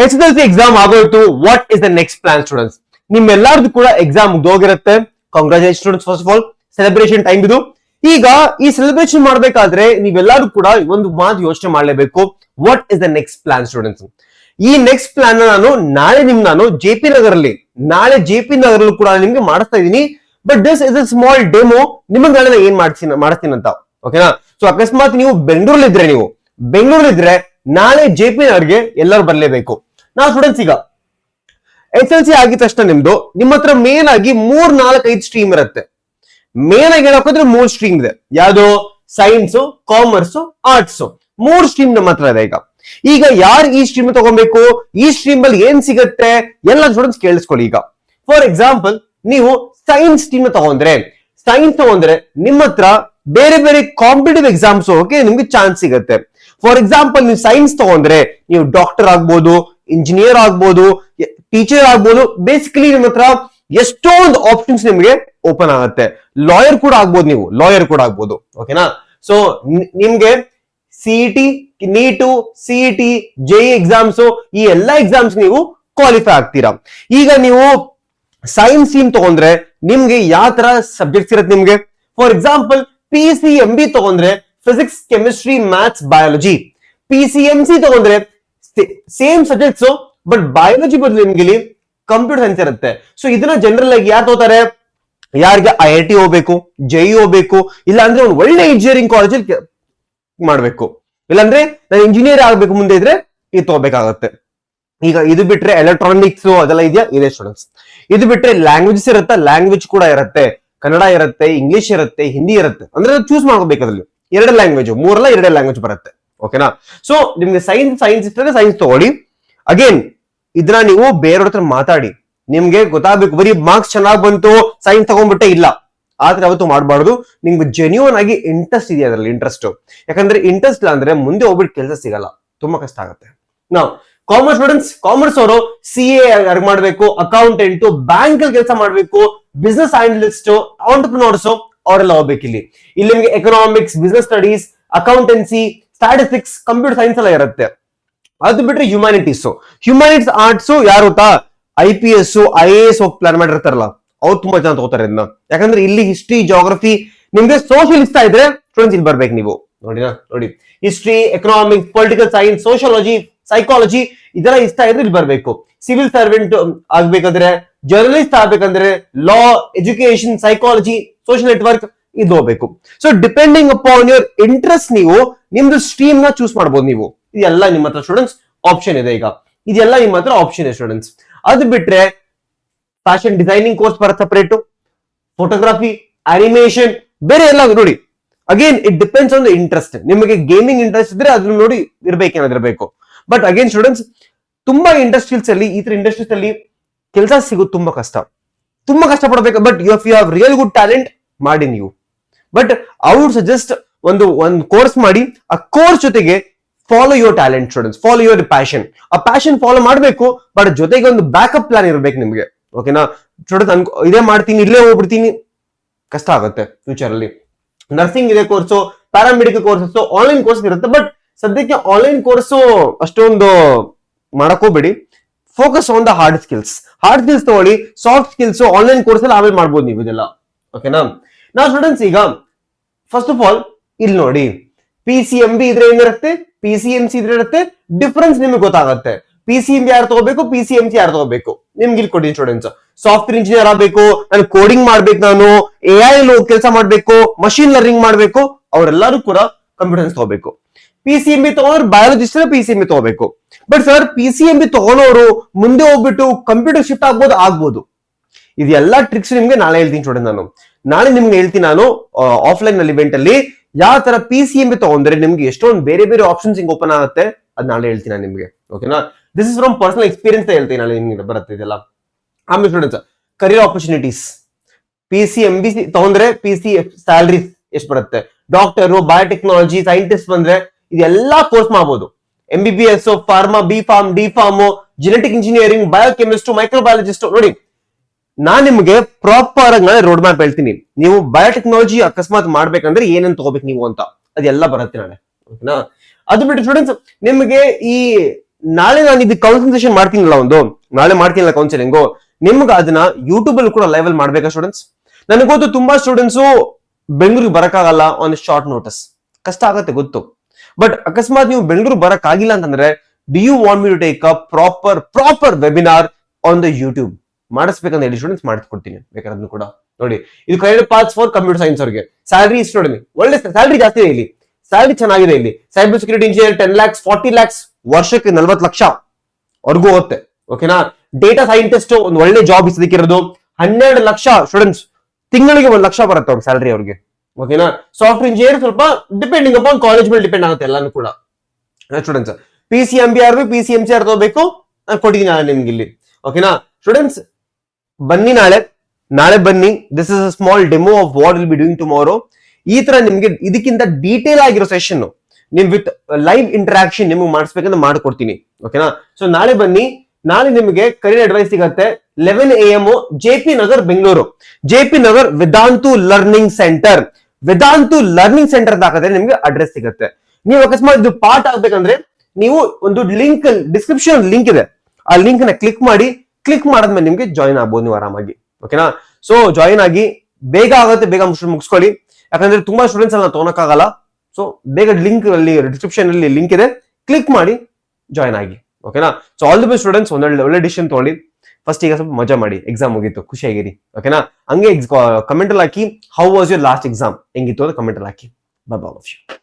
SSLC exam ಆಗೋಯ್ತು. What is the next plan students? ನಿಮ್ಮೆಲ್ಲರದು ಕೂಡ ಎಕ್ಸಾಮ್ ಮುಗ್ದೋಗಿರುತ್ತೆ. Congratulation students. First of all celebration time ಇದು. ಈಗ ಈ ಸೆಲೆಬ್ರೇಷನ್ ಮಾಡ್ಬೇಕಾದ್ರೆ ನೀವೆಲ್ಲರೂ ಕೂಡ ಒಂದು ಮಾತು ಯೋಚನೆ ಮಾಡಲೇಬೇಕು. What is the next plan students? ಈ ನೆಕ್ಸ್ಟ್ ಪ್ಲಾನ್ ನಾನು ನಾಳೆ ನಾನು JP ನಗರಲ್ಲಿ ಕೂಡ ನಿಮ್ಗೆ ಮಾಡಿಸ್ತಾ ಇದೀನಿ. But this is a small demo. ನಿಮಗೆ ನಾಳೆ ಏನ್ ಮಾಡಿಸ್ತೀನಿ ಅಂತ, ಓಕೆನಾ? ಸೊ ಅಕಸ್ಮಾತ್ ನೀವು ಬೆಂಗಳೂರಲ್ಲಿದ್ರೆ ನಾಳೆ JP ನಗರ್ಗೆ ಎಲ್ಲರೂ ಬರ್ಲೇಬೇಕು. ನಾವು ಸ್ಟೂಡೆಂಟ್ಸ್ ಈಗ SSLC ಆಗಿದ ತಕ್ಷಣ ನಿಮ್ಮ ಹತ್ರ ಮೇನ್ ಆಗಿ 3-4-5 ಸ್ಟ್ರೀಮ್ ಇರುತ್ತೆ. ಮೇನ್ ಆಗಿ ಹೇಳೋಕೋದ್ರೆ 3 ಸ್ಟ್ರೀಮ್ ಇದೆ. ಯಾವುದು? Science, commerce, arts. 3 ಸ್ಟ್ರೀಮ್ ನಮ್ಮ ಹತ್ರ ಇದೆ. ಈಗ ಯಾರು ಈ ಸ್ಟ್ರೀಮ್ ತಗೋಬೇಕು, ಈ ಸ್ಟ್ರೀಮ್ ಅಲ್ಲಿ ಏನ್ ಸಿಗುತ್ತೆ ಎಲ್ಲ ಸ್ಟೂಡೆಂಟ್ಸ್ ಕೇಳಿಸ್ಕೊಳ್ಳಿ. ಈಗ ಫಾರ್ ಎಕ್ಸಾಂಪಲ್ ನೀವು ಸೈನ್ಸ್ ಸ್ಟ್ರೀಮ್ ತಗೊಂಡ್ರೆ ನಿಮ್ಮ ಹತ್ರ ಬೇರೆ ಬೇರೆ ಕಾಂಪಿಟೇಟಿವ್ ಎಕ್ಸಾಮ್ಸ್ ಹೋಗಕ್ಕೆ ನಿಮ್ಗೆ ಚಾನ್ಸ್ ಸಿಗುತ್ತೆ. ಫಾರ್ ಎಕ್ಸಾಂಪಲ್ ನೀವು ಸೈನ್ಸ್ ತಗೊಂಡ್ರೆ ನೀವು ಡಾಕ್ಟರ್ ಆಗ್ಬೋದು, ಇಂಜಿನಿಯರ್ ಆಗ್ಬೋದು, ಟೀಚರ್ ಆಗ್ಬೋದು. ಬೇಸಿಕಲಿ ನಿಮ್ಮ ಹತ್ರ ಎಷ್ಟೊಂದು ಆಪ್ಷನ್ಸ್ ನಿಮ್ಗೆ ಓಪನ್ ಆಗುತ್ತೆ. ಲಾಯರ್ ಕೂಡ ಆಗ್ಬೋದು. ಓಕೆನಾ? ಸೊ ನಿಮ್ಗೆ CET, NEET, CET, JEE exams, ಈ ಎಲ್ಲಾ ಎಕ್ಸಾಮ್ಸ್ ನೀವು ಕ್ವಾಲಿಫೈ ಆಗ್ತೀರಾ. ಈಗ ನೀವು ಸೈನ್ಸ್ ಟೀಮ್ ತಗೊಂಡ್ರೆ ನಿಮ್ಗೆ ಯಾವ ತರ ಸಬ್ಜೆಕ್ಟ್ಸ್ ಇರುತ್ತೆ ನಿಮ್ಗೆ? ಫಾರ್ ಎಕ್ಸಾಂಪಲ್ PCMB ತಗೊಂಡ್ರೆ physics, chemistry, maths, biology. PCMC ತಗೊಂಡ್ರೆ ಸೇಮ್ ಸಬ್ಜೆಕ್ಟ್ಸ್ ಬಟ್ ಬಯಾಲಜಿ ಬದಲು ನಿಮ್ಗೆ ಕಂಪ್ಯೂಟರ್ ಸೈನ್ಸ್ ಇರುತ್ತೆ. ಸೊ ಇದನ್ನ ಜನರಲ್ ಆಗಿ ಯಾರು ತಗೋತಾರೆ? ಯಾರಿಗೆ IIT ಹೋಗ್ಬೇಕು, JEE ಹೋಗ್ಬೇಕು, ಇಲ್ಲ ಅಂದ್ರೆ ಒಂದು ಒಳ್ಳೆ ಇಂಜಿನಿಯರಿಂಗ್ ಕಾಲೇಜಲ್ಲಿ ಮಾಡ್ಬೇಕು, ಇಲ್ಲಾಂದ್ರೆ ನಾನು ಇಂಜಿನಿಯರ್ ಆಗ್ಬೇಕು ಮುಂದೆ ಇದ್ರೆ ಇದು ತಗೋಬೇಕಾಗತ್ತೆ. ಈಗ ಇದು ಬಿಟ್ರೆ ಎಲೆಕ್ಟ್ರಾನಿಕ್ಸ್ ಅದೆಲ್ಲ ಇದೆ ಸ್ಟೂಡೆಂಟ್ಸ್. ಇದು ಬಿಟ್ರೆ ಲ್ಯಾಂಗ್ವೇಜಸ್ ಇರುತ್ತೆ. ಲ್ಯಾಂಗ್ವೇಜ್ ಕೂಡ ಇರುತ್ತೆ. ಕನ್ನಡ ಇರುತ್ತೆ, ಇಂಗ್ಲಿಷ್ ಇರುತ್ತೆ, ಹಿಂದಿ ಇರುತ್ತೆ. ಅಂದ್ರೆ ಚೂಸ್ ಮಾಡ್ಕೋಬೇಕು. ಅದ್ರಲ್ಲಿ 2 ಲ್ಯಾಂಗ್ವೇಜ್, 2 ಲ್ಯಾಂಗ್ವೇಜ್ ಬರುತ್ತೆ. ಓಕೆನಾ? ಸೊ ನಿಮ್ಗೆ ಸೈನ್ಸ್ ಇಷ್ಟೇ ಸೈನ್ಸ್ ತಗೊಳ್ಳಿ. ಅಗೇನ್ ಇದನ್ನ ನೀವು ಬೇರೆಯವ್ರ ಹತ್ರ ಮಾತಾಡಿ. ನಿಮ್ಗೆ ಗೊತ್ತಾಗಬೇಕು ಬರೀ ಮಾರ್ಕ್ಸ್ ಚೆನ್ನಾಗಿ ಬಂತು ಸೈನ್ಸ್ ತಗೊಂಡ್ಬಿಟ್ಟೆ ಇಲ್ಲ, ಆದ್ರೆ ಯಾವತ್ತೂ ಮಾಡಬಾರ್ದು. ನಿಮ್ಗೆ ಜೆನ್ಯೂನ್ ಆಗಿ ಇಂಟ್ರೆಸ್ಟ್ ಇದೆಯಾ ಅದರಲ್ಲಿ, ಯಾಕಂದ್ರೆ ಇಂಟ್ರೆಸ್ಟ್ ಇಲ್ಲ ಅಂದ್ರೆ ಮುಂದೆ ಹೋಗ್ಬಿಟ್ಟು ಕೆಲಸ ಸಿಗಲ್ಲ, ತುಂಬಾ ಕಷ್ಟ ಆಗುತ್ತೆ. ನಾವು ಕಾಮರ್ಸ್ ಸ್ಟೂಡೆಂಟ್ಸ್, ಕಾಮರ್ಸ್ ಅವರು CA ಮಾಡ್ಬೇಕು, ಅಕೌಂಟೆಂಟ್, ಬ್ಯಾಂಕ್ ಅಲ್ಲಿ ಕೆಲಸ ಮಾಡ್ಬೇಕು, ಬಿಸ್ನೆಸ್ ಅನಲಿಸ್ಟ್, ಆಂಟರ್ಪ್ರಿನರ್ಸ್ ಅವರೆಲ್ಲ ಹೋಗ್ಬೇಕು. ಇಲ್ಲಿ ನಿಮ್ಗೆ economics, business studies, accountancy, statistics, computer science ಎಲ್ಲ ಇರುತ್ತೆ. ಅದು ಬಿಟ್ರೆ ಹ್ಯುಮ್ಯಾನಿಟೀಸ್ ಆರ್ಟ್ಸ್ ಯಾರು ಗೊತ್ತಾ? IPS, IAS ಹೋಗಿ ಪ್ಲಾನ್ ಮಾಡಿರ್ತಾರಲ್ಲ ಅವ್ರು ತುಂಬಾ ಜನ ತಗೋತಾರೆ ಇದನ್ನ. ಯಾಕಂದ್ರೆ ಇಲ್ಲಿ ಹಿಸ್ಟ್ರಿ, ಜಾಗ್ರಫಿ, ನಿಮ್ಗೆ ಸೋಷಿಯಲ್ ಇಷ್ಟ ಇದ್ರೆ ಸ್ಟೂಡೆಂಟ್ಸ್ ಇಲ್ಲಿ ಬರ್ಬೇಕು. ನೀವು ನೋಡಿ history, economics, political science, sociology, psychology ಇದೆಲ್ಲ ಇಷ್ಟ ಇದ್ರೆ ಇಲ್ಲಿ ಬರ್ಬೇಕು. ಸಿವಿಲ್ ಸರ್ವೆಂಟ್ ಆಗ್ಬೇಕಂದ್ರೆ, ಜರ್ನಲಿಸ್ಟ್ ಆಗ್ಬೇಕಂದ್ರೆ ಲಾ, ಎಜುಕೇಶನ್, ಸೈಕಾಲಜಿ, ಸೋಷಿಯಲ್ ನೆಟ್ವರ್ಕ್ ಇದು ಹೋಗ್ಬೇಕು. So depending upon your interest ನೀವು ನಿಮ್ದು ಸ್ಟ್ರೀಮ್ ನ ಚೂಸ್ ಮಾಡಬಹುದು. ನೀವು ಇದೆಲ್ಲ ನಿಮ್ಮ ಹತ್ರ ಸ್ಟೂಡೆಂಟ್ಸ್ ಆಪ್ಷನ್ ಇದೆ. ಈಗ ಇದೆಲ್ಲ ನಿಮ್ಮ ಹತ್ರ ಆಪ್ಷನ್ ಇದೆ ಸ್ಟೂಡೆಂಟ್ಸ್. ಅದು ಬಿಟ್ರೆ ಫ್ಯಾಷನ್ ಡಿಸೈನಿಂಗ್ ಕೋರ್ಸ್ ಬರುತ್ತೆ ಸಪರೇಟ್, ಫೋಟೋಗ್ರಫಿ, ಅನಿಮೇಷನ್, ಬೇರೆ ಎಲ್ಲ ನೋಡಿ. Again it depends on the interest. ನಿಮಗೆ ಗೇಮಿಂಗ್ ಇಂಟ್ರೆಸ್ಟ್ ಇದ್ರೆ ಅದನ್ನ ನೋಡಿ ಇರ್ಬೇಕು. ಬಟ್ ಅಗೇನ್ ಸ್ಟೂಡೆಂಟ್ಸ್ ತುಂಬಾ ಇಂಡಸ್ಟ್ರೀಸ್ ಅಲ್ಲಿ, ಈ ತರ ಇಂಡಸ್ಟ್ರೀಸ್ ಅಲ್ಲಿ ಕೆಲಸ ಸಿಗೋದು ತುಂಬಾ ಕಷ್ಟ ಪಡಬೇಕು. But you have real good talent ಮಾಡಿ ನೀವು. ಬಟ್ ಐ ವುಡ್ ಸಜೆಸ್ಟ್ ಒಂದು ಕೋರ್ಸ್ ಮಾಡಿ. ಆ ಕೋರ್ಸ್ ಜೊತೆಗೆ follow your talent students, follow your passion. ಆ ಪ್ಯಾಷನ್ ಫಾಲೋ ಮಾಡಬೇಕು, ಬಟ್ ಜೊತೆಗೆ ಒಂದು ಬ್ಯಾಕಪ್ ಪ್ಲಾನ್ ಇರ್ಬೇಕು ನಿಮ್ಗೆ. ಓಕೆನಾ ಸ್ಟೂಡೆಂಟ್ಸ್? ಇದೇ ಮಾಡ್ತೀನಿ, ಇಲ್ಲೇ ಹೋಗ್ಬಿಡ್ತೀನಿ, ಕಷ್ಟ ಆಗುತ್ತೆ ಫ್ಯೂಚರ್ ಅಲ್ಲಿ. ನರ್ಸಿಂಗ್ ಇದೆ course, paramedical courses, online course ಇರುತ್ತೆ. ಬಟ್ ಸದ್ಯಕ್ಕೆ ಆನ್ಲೈನ್ ಕೋರ್ಸ್ ಅಷ್ಟೊಂದು ಮಾಡಕೋಬೇಡಿ. Focus on the hard skills ತಗೊಳ್ಳಿ. ಸಾಫ್ಟ್ ಸ್ಕಿಲ್ಸ್ ಆನ್ಲೈನ್ ಕೋರ್ಸ್ ಅಲ್ಲಿ ಆಮೇಲೆ ಮಾಡ್ಬೋದು ನೀವು ಇದೆಲ್ಲ. ಓಕೆನಾ? ನಾವು ಸ್ಟೂಡೆಂಟ್ಸ್ ಈಗ ಫಸ್ಟ್ ಆಫ್ ಆಲ್ ಇಲ್ಲಿ ನೋಡಿ, PCMB ಇದ್ರೆ ಏನಿರುತ್ತೆ, PCMC ಇದ್ರೆ ಇರುತ್ತೆ. ಡಿಫರೆನ್ಸ್ ನಿಮ್ಗೆ ಗೊತ್ತಾಗುತ್ತೆ. PCMB ಯಾರು ತಗೋಬೇಕು, PCMC ಯಾರು ತಗೋಬೇಕು ನಿಮ್ಗೆ ಇಲ್ಲಿ ಕೊಡಿ ಸ್ಟೂಡೆಂಟ್ಸ್. ಸಾಫ್ಟ್ವೇರ್ ಇಂಜಿನಿಯರ್ ಆಗ್ಬೇಕು, ನಾನು ಕೋಡಿಂಗ್ ಮಾಡ್ಬೇಕು, ನಾನು AI ಕೆಲಸ ಮಾಡ್ಬೇಕು, ಮಷಿನ್ ಲರ್ನಿಂಗ್ ಮಾಡ್ಬೇಕು, ಅವರೆಲ್ಲರೂ ಕೂಡ ಕಂಪ್ಯೂಟರ್ ಸೈನ್ಸ್ ತಗೋಬೇಕು. PCMB ತಗೊಂಡ್ರೆ ಬಯಾಲಜಿಸ್ಟ್ PCMB ತಗೋಬೇಕು. ಬಟ್ ಸರ್ PCMB ತಗೊಳೋರು ಮುಂದೆ ಹೋಗ್ಬಿಟ್ಟು ಕಂಪ್ಯೂಟರ್ ಶಿಫ್ಟ್ ಆಗ್ಬೋದು. ಇದೆಲ್ಲ ಟ್ರಿಕ್ಸ್ ನಿಮ್ಗೆ ನಾಳೆ ಹೇಳ್ತೀನಿ ಸ್ಟೂಡೆಂಟ್. ನಾಳೆ ನಿಮ್ಗೆ ಹೇಳ್ತೀನಿ ನಾನು ಆಫ್ಲೈನ್ ನಲ್ಲಿ ಇವೆಂಟ್ ಅಲ್ಲಿ ಯಾವ ತರ PCMB ತಗೊಂಡ್ರೆ ನಿಮ್ಗೆ ಎಷ್ಟೊಂದು ಬೇರೆ ಬೇರೆ ಆಪ್ಷನ್ಸ್ ಹಿಂಗ್ ಓಪನ್ ಆಗುತ್ತೆ, ಅದ್ ನಾಳೆ ಹೇಳ್ತೀನಿ ನಾನು ನಿಮ್ಗೆ. ಓಕೆನಾ? This is from personal experience ಹೇಳ್ತೀನಿ ನಾಳೆ ನಿಮ್ಗೆ ಬರುತ್ತೆ ಇದೆಲ್ಲ. ಆಮೇಲೆ ಸ್ಟೂಡೆಂಟ್ಸ್ ಕರಿಯರ್ ಆಪರ್ಚುನಿಟೀಸ್, PCMB ತಗೊಂಡ್ರೆ ಸ್ಯಾಲರಿ ಎಷ್ಟು ಬರುತ್ತೆ, ಡಾಕ್ಟರ್, ಬಯೋಟೆಕ್ನಾಲಜಿ, ಸೈಂಟಿಸ್ಟ್ ಬಂದ್ರೆ ಇದೆಲ್ಲಾ ಕೋರ್ಸ್ ಮಾಡಬಹುದು. MBBS, pharma, B.Pharm, D.Pharm, genetic engineering, biochemist, microbiologist. ನೋಡಿ ನಾನ್ ನಿಮ್ಗೆ ಪ್ರಾಪರ್ ಆಗಿ ನಾಳೆ ರೋಡ್ ಮ್ಯಾಪ್ ಹೇಳ್ತೀನಿ. ನೀವು ಬಯೋಟೆಕ್ನಾಲಜಿ ಅಕಸ್ಮಾತ್ ಮಾಡ್ಬೇಕಂದ್ರೆ ಏನೇನ್ ತಗೋಬೇಕು ನೀವು ಅಂತ ಅದೆಲ್ಲ ಬರುತ್ತೆ ನಾಳೆ. ಓಕೆನಾ? ಅದು ಬಿಟ್ಟು ಸ್ಟೂಡೆಂಟ್ಸ್ ನಿಮ್ಗೆ ಈ ನಾಳೆ ನಾನು ಇದು ಕೌನ್ಸಿಲಿಂಗ್ ಮಾಡ್ತೀನಲ್ಲ ನಾಳೆ ಮಾಡ್ತೀನಲ್ಲ ಕೌನ್ಸಿಲಿಂಗು, ನಿಮ್ಗೆ ಅದನ್ನ ಯೂಟ್ಯೂಬ್ ಅಲ್ಲಿ ಕೂಡ ಲೈವ್ ಅಲ್ಲಿ ಮಾಡ್ಬೇಕಾ ಸ್ಟೂಡೆಂಟ್ಸ್? ನನಗೆ ಗೊತ್ತು ತುಂಬಾ ಸ್ಟೂಡೆಂಟ್ಸ್ ಬೆಂಗಳೂರಿಗೆ ಬರಕ್ಕಾಗಲ್ಲ ಆನ್ ಶಾರ್ಟ್ ನೋಟಿಸ್, ಕಷ್ಟ ಆಗತ್ತೆ ಗೊತ್ತು. ಬಟ್ ಅಕಸ್ಮಾತ್ ನೀವು ಬೆಂಗಳೂರು ಬರಕ್ ಆಗಿಲ್ಲ ಅಂತಂದ್ರೆ, do you want me to take a proper webinar on the YouTube ಮಾಡಿಸ್ಬೇಕಂತ ಹೇಳಿ ಸ್ಟೂಡೆಂಟ್ಸ್ ಮಾಡ್ಕೊಡ್ತೀನಿ ಬೇಕಾದ್ರೂ ಕೂಡ. ನೋಡಿ, ಇದು career paths for computer science ಅವ್ರಿಗೆ. ಸ್ಯಾಲರಿ ಇಷ್ಟು ನೋಡಿ, ಒಳ್ಳೆ ಸ್ಯಾಲರಿ ಜಾಸ್ತಿ ಇದೆ ಇಲ್ಲಿ, ಸ್ಯಾಲರಿ ಚೆನ್ನಾಗಿದೆ ಇಲ್ಲಿ. Cyber security engineer 10 lakhs 40 lakhs, ವರ್ಷಕ್ಕೆ 40 ಲಕ್ಷ ವರ್ಗೂ ಹೋಗುತ್ತೆ. ಓಕೆನಾ? ಡೇಟಾ ಸೈಂಟಿಸ್ಟ್ ಒಂದು ಒಳ್ಳೆ ಜಾಬ್ ಸಿಕ್ಕಿರೋದು 12 ಲಕ್ಷ ಸ್ಟೂಡೆಂಟ್ಸ್, ತಿಂಗಳಿಗೆ 1 ಲಕ್ಷ ಬರುತ್ತೆ ಅವ್ರ ಸ್ಯಾಲರಿ ಅವ್ರಿಗೆ. ಓಕೆನಾ? ಸಾಫ್ಟ್ವೇರ್ ಇಂಜಿನಿಯರ್ ಸ್ವಲ್ಪ ಡಿಪೆಂಡಿಂಗ್ ಅಪಾನ್ ಕಾಲೇಜ್ ಮೇಲೆ ಡಿಪೆಂಡ್ ಆಗುತ್ತೆ ಎಲ್ಲಾನು ಕೂಡ ಸ್ಟೂಡೆಂಟ್ಸ್. PCMBR PCMCR ತಗೋಬೇಕು, ನಾನು ಕೊಟ್ಟಿದ್ದೀನಿ ನಾಳೆ ನಿಮ್ಗೆ ಇಲ್ಲಿ. ಓಕೆನಾ ಸ್ಟೂಡೆಂಟ್ಸ್? ಬನ್ನಿ ನಾಳೆ ಬನ್ನಿ. This is a small demo of what will be doing tomorrow. ಈ ತರ ನಿಮ್ಗೆ ಇದಕ್ಕಿಂತ ಡೀಟೇಲ್ ಆಗಿರೋ ಸೆಷನ್ ನಿಮ್ ವಿತ್ ಲೈವ್ ಇಂಟರಾಕ್ಷನ್ ನಿಮ್ಗೆ ಮಾಡಿಸ್ಬೇಕಂತ ಮಾಡ್ಕೊಡ್ತೀನಿ. ಓಕೆನಾ? ಸೊ ನಾಳೆ ಬನ್ನಿ. ನಾಳೆ ನಿಮಗೆ ಕರಿಯರ್ ಅಡ್ವೈಸ್ ಸಿಗತ್ತೆ 11 AM JP Nagar Bengaluru, JP Nagar Vedantu learning centre. Vedantu learning centre ಅಂತ ಹಾಕಿದ್ರೆ ನಿಮ್ಗೆ ಅಡ್ರೆಸ್ ಸಿಗುತ್ತೆ. ನೀವು ಅಕಸ್ಮಾತ್ ಇದು ಪಾರ್ಟ್ ಆಗ್ಬೇಕಂದ್ರೆ ನೀವು ಒಂದು ಲಿಂಕ್, ಡಿಸ್ಕ್ರಿಪ್ಷನ್ ಲಿಂಕ್ ಇದೆ, ಆ ಲಿಂಕ್ ನ ಕ್ಲಿಕ್ ಮಾಡಿದ್ಮೇಲೆ ನಿಮ್ಗೆ ಜಾಯಿನ್ ಆಗ್ಬೋದು ನೀವು ಆರಾಮಾಗಿ. ಓಕೆನಾ? ಸೊ ಜಾಯಿನ್ ಆಗಿ, ಬೇಗ ಆಗುತ್ತೆ, ಬೇಗ ಮುಗಿಸ್ಕೊಳ್ಳಿ. ಯಾಕಂದ್ರೆ ತುಂಬಾ ಸ್ಟೂಡೆಂಟ್ಸ್ ಅನ್ನ ತಗೊಳಕ್ಕಾಗಲ್ಲ. ಸೊ ಬೇಗ ಲಿಂಕ್ ಅಲ್ಲಿ ಡಿಸ್ಕ್ರಿಪ್ಷನ್ ಅಲ್ಲಿ ಲಿಂಕ್ ಇದೆ, ಕ್ಲಿಕ್ ಮಾಡಿ ಜಾಯಿನ್ ಆಗಿ. ಓಕೆನಾ? So all the best students. ಒಳ್ಳೆ ಡಿಸಿಷನ್ ತಗೊಳ್ಳಿ. ಫಸ್ಟ್ ಈಗ ಸ್ವಲ್ಪ ಮಜಾ ಮಾಡಿ, ಎಕ್ಸಾಮ್ ಮುಗೀತು, ಖುಷಿಯಾಗಿರಿ. ಓಕೆನಾ? ಹಂಗೆ ಕಮೆಂಟ್ ಅಲ್ಲಿ ಹಾಕಿ, how was your last exam, ಹೆಂಗಿತ್ತು ಅಂತ ಕಮೆಂಟ್ ಅಲ್ಲಿ ಹಾಕಿ. Bye bye.